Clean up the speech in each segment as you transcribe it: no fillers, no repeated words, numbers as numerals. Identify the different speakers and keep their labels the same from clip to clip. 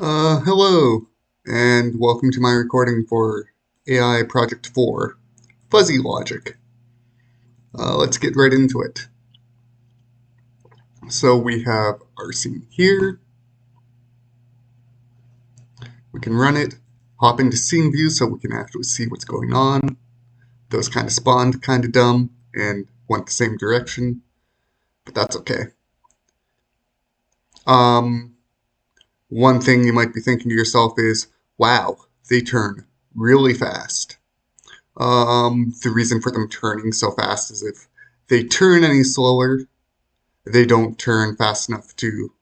Speaker 1: Hello, and welcome to my recording for AI Project 4, Fuzzy Logic. Let's get right into it. So we have our scene here. We can run it, hop into scene view so we can actually see what's going on. Those kind of spawned kind of dumb and went the same direction, but that's okay. Um, One thing you might be thinking to yourself is, wow, they turn really fast. The reason for them turning so fast is if they turn any slower, they don't turn fast enough to,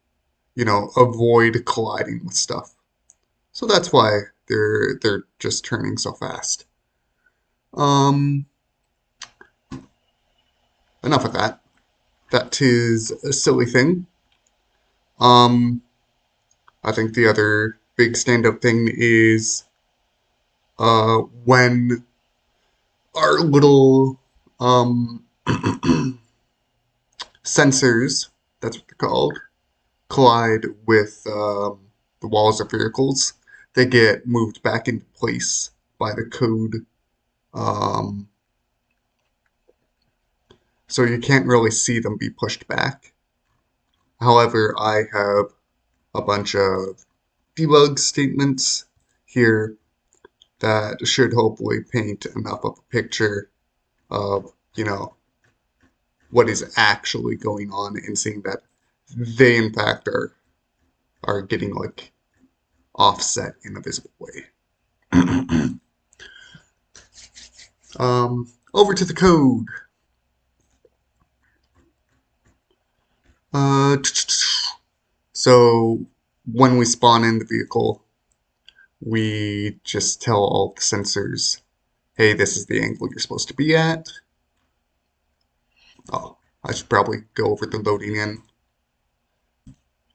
Speaker 1: avoid colliding with stuff. So that's why they're just turning so fast. Um, Enough of that. That is a silly thing. Um, I think the other big stand-up thing is when our little sensors, that's what they're called, collide with the walls of vehicles, they get moved back into place by the code. Um, so you can't really see them be pushed back. However, I have a bunch of debug statements here that should hopefully paint enough of a picture of, what is actually going on and seeing that they in fact are getting like offset in a visible way. Over to the code. Uh, so when we spawn in the vehicle, we just tell all the sensors, hey, this is the angle you're supposed to be at. Oh, I should probably go over the loading in.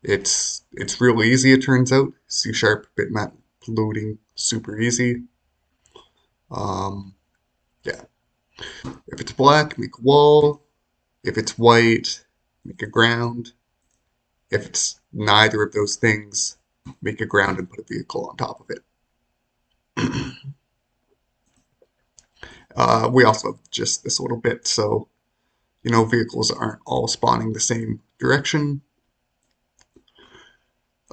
Speaker 1: It's real easy, it turns out. C# bitmap loading, super easy. Yeah. If it's black, make a wall. If it's white, make a ground. If it's neither of those things, make a ground and put a vehicle on top of it. We also have just this little bit, so vehicles aren't all spawning the same direction.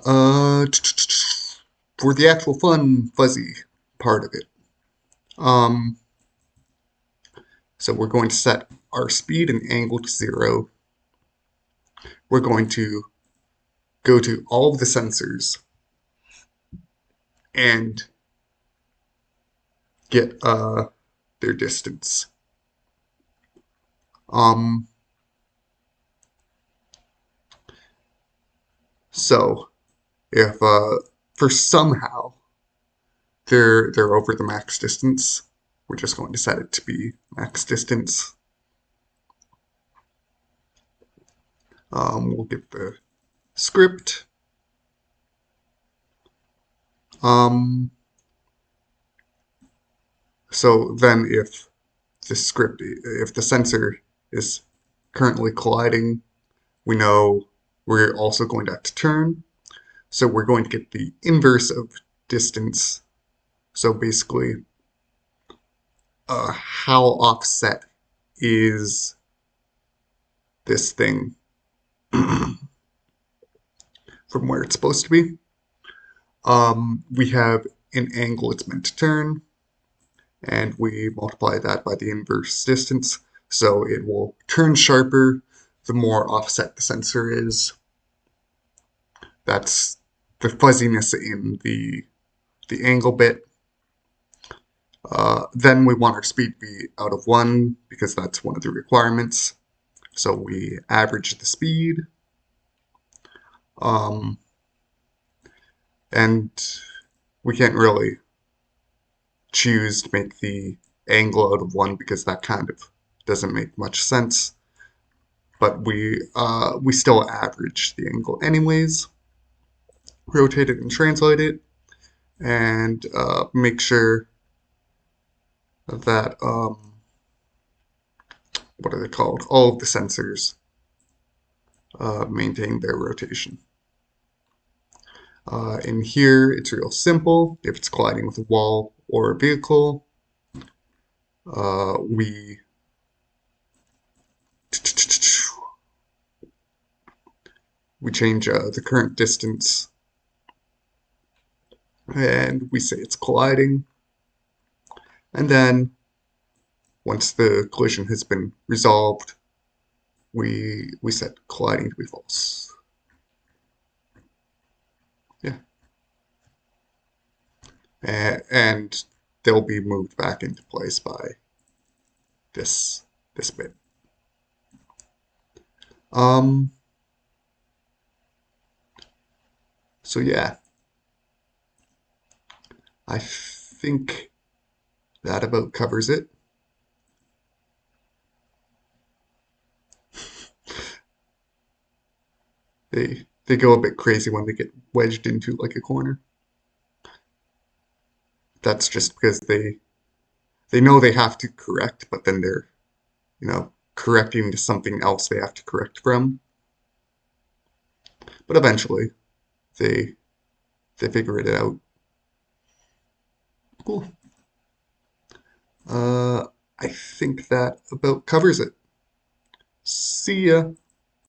Speaker 1: Uh, for the actual fun, fuzzy part of it. Um, so we're going to set our speed and angle to 0. We're going to go to all of the sensors and get their distance. Um, so if for somehow they're over the max distance, we're just going to set it to be max distance. We'll get the script. So then if the sensor is currently colliding, we know we're also going to have to turn. So we're going to get the inverse of distance. So basically, how offset is this thing from where it's supposed to be? We have an angle it's meant to turn, and we multiply that by the inverse distance. So it will turn sharper the more offset the sensor is. That's the fuzziness in the angle bit. Then we want our speed to be out of 1 because that's one of the requirements. So we average the speed. Um, and we can't really choose to make the angle out of 1 because that kind of doesn't make much sense. But we still average the angle anyways. Rotate it and translate it, and make sure that what are they called? All of the sensors maintain their rotation. In here, it's real simple. If it's colliding with a wall or a vehicle, we change the current distance and we say it's colliding. And then once the collision has been resolved, we set colliding to be false. Yeah. And they'll be moved back into place by this bit. So yeah, I think that about covers it. They go a bit crazy when they get wedged into like a corner. That's just because they know they have to correct, but then they're, correcting to something else they have to correct from. But eventually they figure it out. Cool. I think that about covers it. See ya.